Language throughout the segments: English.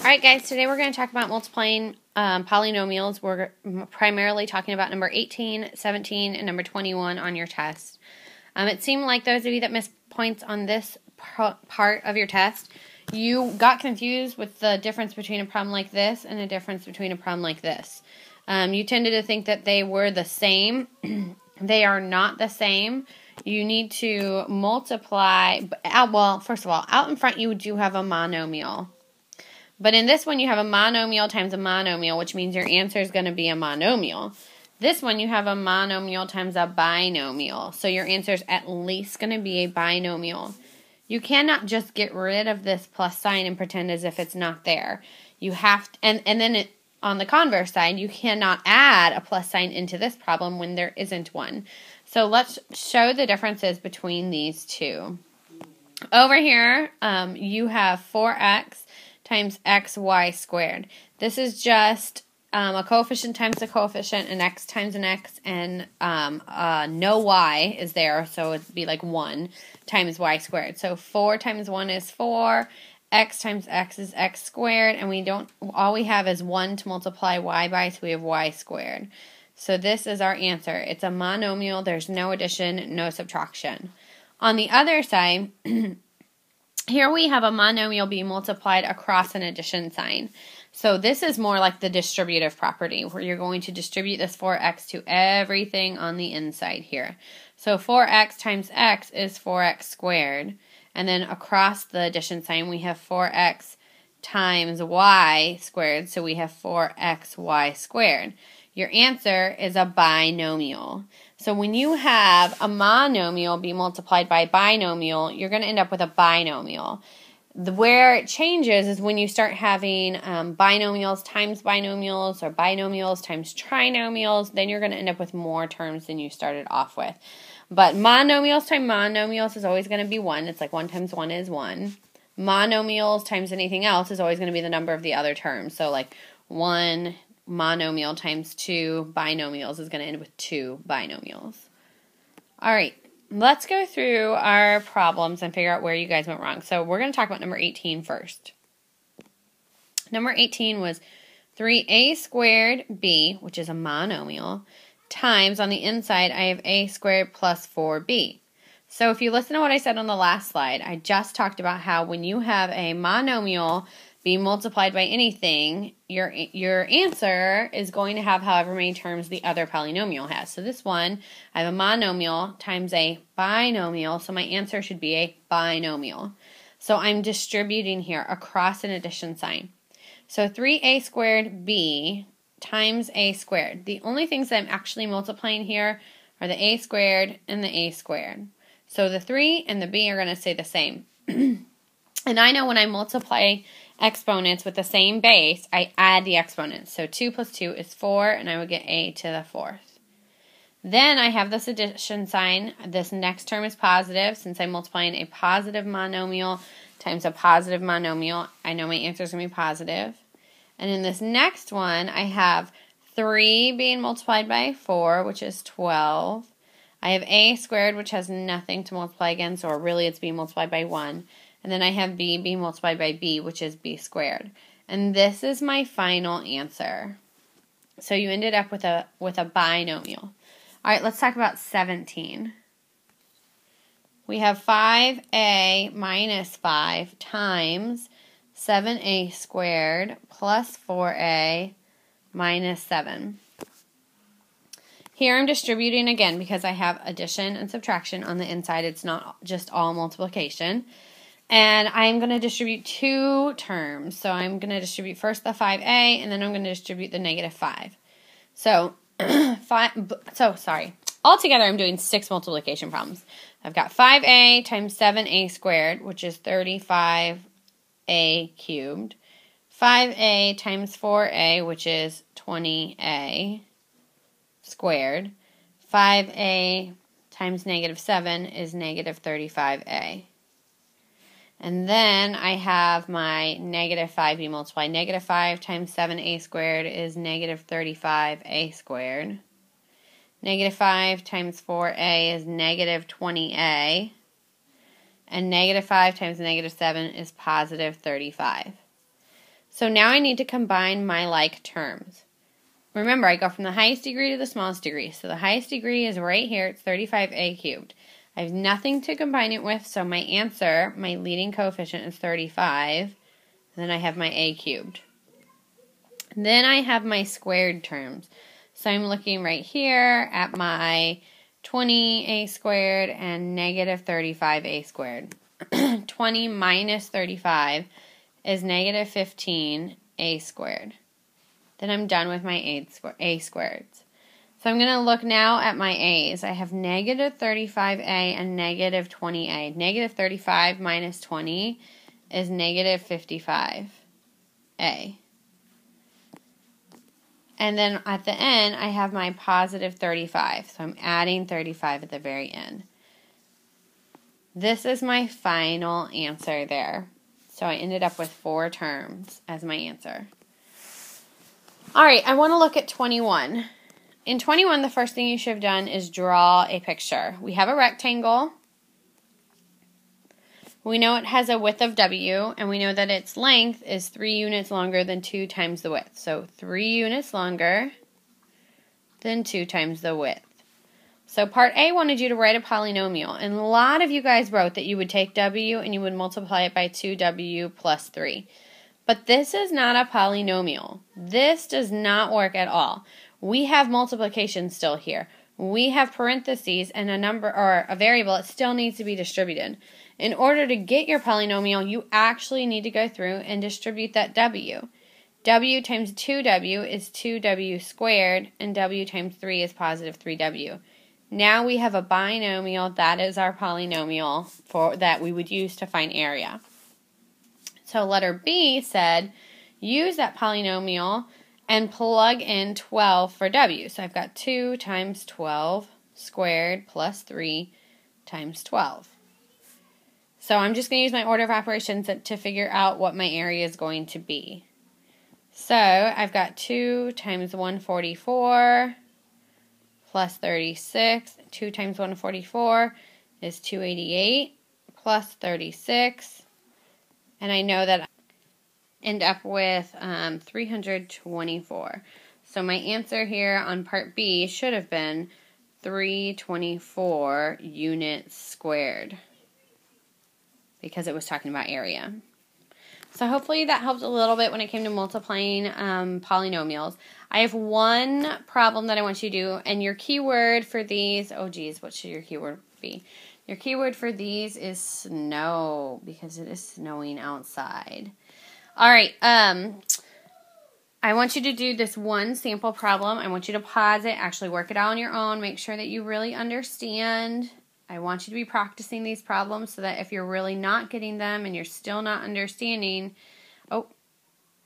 Alright guys, today we're going to talk about multiplying polynomials. We're primarily talking about number 18, 17, and number 21 on your test. It seemed like those of you that missed points on this part of your test, you got confused with the difference between a problem like this and a difference between a problem like this. You tended to think that they were the same. They are not the same. You need to multiply, well, first of all, out in front you do have a monomial. But in this one, you have a monomial times a monomial, which means your answer is going to be a monomial. This one, you have a monomial times a binomial. So your answer is at least going to be a binomial. You cannot just get rid of this plus sign and pretend as if it's not there. You have to, and then on the converse side, you cannot add a plus sign into this problem when there isn't one. So let's show the differences between these two. Over here, you have 4x times xy squared. This is just a coefficient times a coefficient, and x times an x, and no y is there, so it'd be like 1 times y squared. So 4 times 1 is 4, x times x is x squared, and all we have is 1 to multiply y by, so we have y squared. So this is our answer. It's a monomial. There's no addition, no subtraction. On the other side, here we have a monomial being multiplied across an addition sign. So this is more like the distributive property, where you're going to distribute this 4x to everything on the inside here. So 4x times x is 4x squared. And then across the addition sign, we have 4x times y squared. So we have 4xy squared. Your answer is a binomial. So when you have a monomial be multiplied by a binomial, you're going to end up with a binomial. Where it changes is when you start having binomials times binomials or binomials times trinomials, then you're going to end up with more terms than you started off with. But monomials times monomials is always going to be 1. It's like 1 times 1 is 1. Monomials times anything else is always going to be the number of the other terms. So like 1 monomial times 2 binomials is going to end with 2 binomials. All right, let's go through our problems and figure out where you guys went wrong. So we're going to talk about number 18 first. Number 18 was 3a squared b, which is a monomial, times, on the inside, I have a squared plus 4b. So if you listen to what I said on the last slide, I just talked about how when you have a monomial be multiplied by anything, your answer is going to have however many terms the other polynomial has. So this one, I have a monomial times a binomial, so my answer should be a binomial. So I'm distributing here across an addition sign. So 3a squared b times a squared. The only things that I'm actually multiplying here are the a squared and the a squared. So the 3 and the b are going to stay the same. And I know when I multiply exponents with the same base, I add the exponents. So 2 plus 2 is 4, and I would get a to the 4th. Then I have this addition sign. This next term is positive. Since I'm multiplying a positive monomial times a positive monomial, I know my answer is going to be positive. And in this next one, I have 3 being multiplied by 4, which is 12. I have a squared, which has nothing to multiply against, or really it's being multiplied by 1. And then I have b being multiplied by b, which is b squared. And this is my final answer. So you ended up with a binomial. All right, let's talk about 17. We have 5a minus 5 times 7a squared plus 4a minus 7. Here I'm distributing again because I have addition and subtraction on the inside. It's not just all multiplication. And I'm going to distribute 2 terms. So I'm going to distribute first the 5a, and then I'm going to distribute the negative 5. So, altogether I'm doing 6 multiplication problems. I've got 5a times 7a squared, which is 35a cubed. 5a times 4a, which is 20a squared. 5a times negative 7 is negative 35a. And then I have my negative 5b multiplied. Negative 5 times 7a squared is negative 35a squared. Negative 5 times 4a is negative 20a. And negative 5 times negative 7 is positive 35. So now I need to combine my like terms. Remember, I go from the highest degree to the smallest degree. So the highest degree is right here. It's 35a cubed. I have nothing to combine it with, so my answer, my leading coefficient is 35. Then I have my a cubed. Then I have my squared terms. So I'm looking right here at my 20a squared and negative 35a squared. 20 minus 35 is negative 15a squared. Then I'm done with my a squareds. So I'm going to look now at my a's. I have negative 35a and negative 20a. Negative 35 minus 20 is negative 55a. And then at the end, I have my positive 35. So I'm adding 35 at the very end. This is my final answer there. So I ended up with 4 terms as my answer. All right, I want to look at 21. In 21, the first thing you should have done is draw a picture. We have a rectangle. We know it has a width of W, and we know that its length is 3 units longer than 2 times the width. So 3 units longer than 2 times the width. So part A wanted you to write a polynomial, and a lot of you guys wrote that you would take W and you would multiply it by 2W plus 3. But this is not a polynomial. This does not work at all. We have multiplication still here. We have parentheses and a number or a variable. It still needs to be distributed. In order to get your polynomial, you actually need to go through and distribute that W. W times 2W is 2W squared, and W times 3 is positive 3W. Now we have a binomial. That is our polynomial that we would use to find area. So letter B said, use that polynomial and plug in 12 for W. So I've got 2 times 12 squared plus 3 times 12. So I'm just going to use my order of operations to figure out what my area is going to be. So I've got 2 times 144 plus 36. 2 times 144 is 288 plus 36. And I know that I end up with 324. So my answer here on part B should have been 324 units squared, because it was talking about area. So hopefully that helped a little bit when it came to multiplying polynomials. I have one problem that I want you to do, and your keyword for these, oh geez, what should your keyword be? Your keyword for these is snow, because it is snowing outside. All right, I want you to do this one sample problem. I want you to pause it, actually work it out on your own, make sure that you really understand. I want you to be practicing these problems so that if you're really not getting them and you're still not understanding,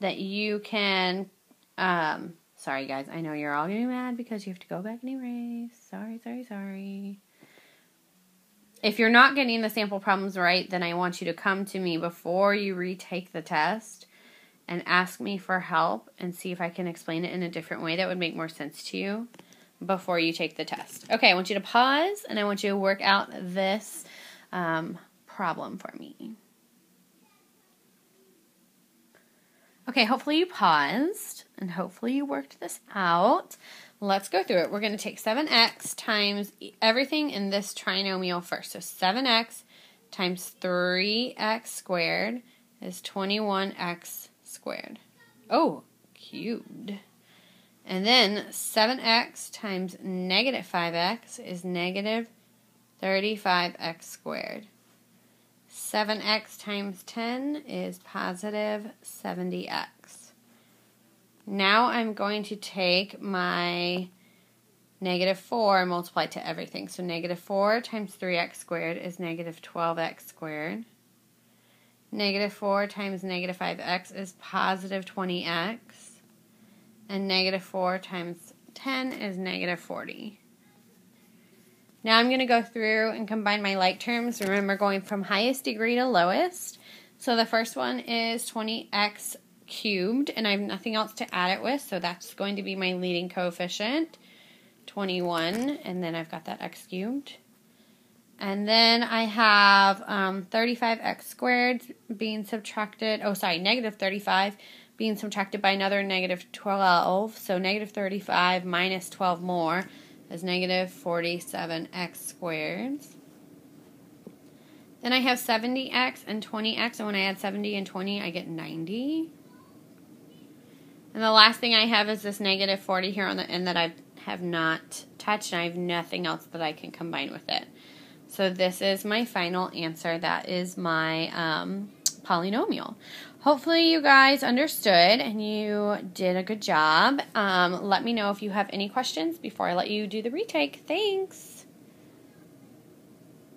that you can, sorry guys, I know you're all getting mad because you have to go back and erase. Sorry. If you're not getting the sample problems right, then I want you to come to me before you retake the test and ask me for help and see if I can explain it in a different way that would make more sense to you before you take the test. Okay, I want you to pause and I want you to work out this problem for me. Okay, hopefully you paused and hopefully you worked this out. Let's go through it. We're going to take 7x times everything in this trinomial first. So 7x times 3x squared is 21x squared. Oh, cubed. And then 7x times negative 5x is negative 35x squared. 7x times 10 is positive 70x. Now I'm going to take my negative 4 and multiply it to everything. So negative 4 times 3x squared is negative 12x squared. Negative 4 times negative 5x is positive 20x. And negative 4 times 10 is negative 40. Now I'm going to go through and combine my like terms. Remember, going from highest degree to lowest. So the first one is 20x cubed, and I have nothing else to add it with, so that's going to be my leading coefficient, 21, and then I've got that x cubed. And then I have 35x squared being subtracted, negative 35 being subtracted by another negative 12. So negative 35 minus 12 more is negative 47x squared. Then I have 70x and 20x, and when I add 70 and 20, I get 90. And the last thing I have is this negative 40 here on the end that I have not touched, and I have nothing else that I can combine with it. So this is my final answer. That is my polynomial. Hopefully you guys understood and you did a good job. Let me know if you have any questions before I let you do the retake. Thanks.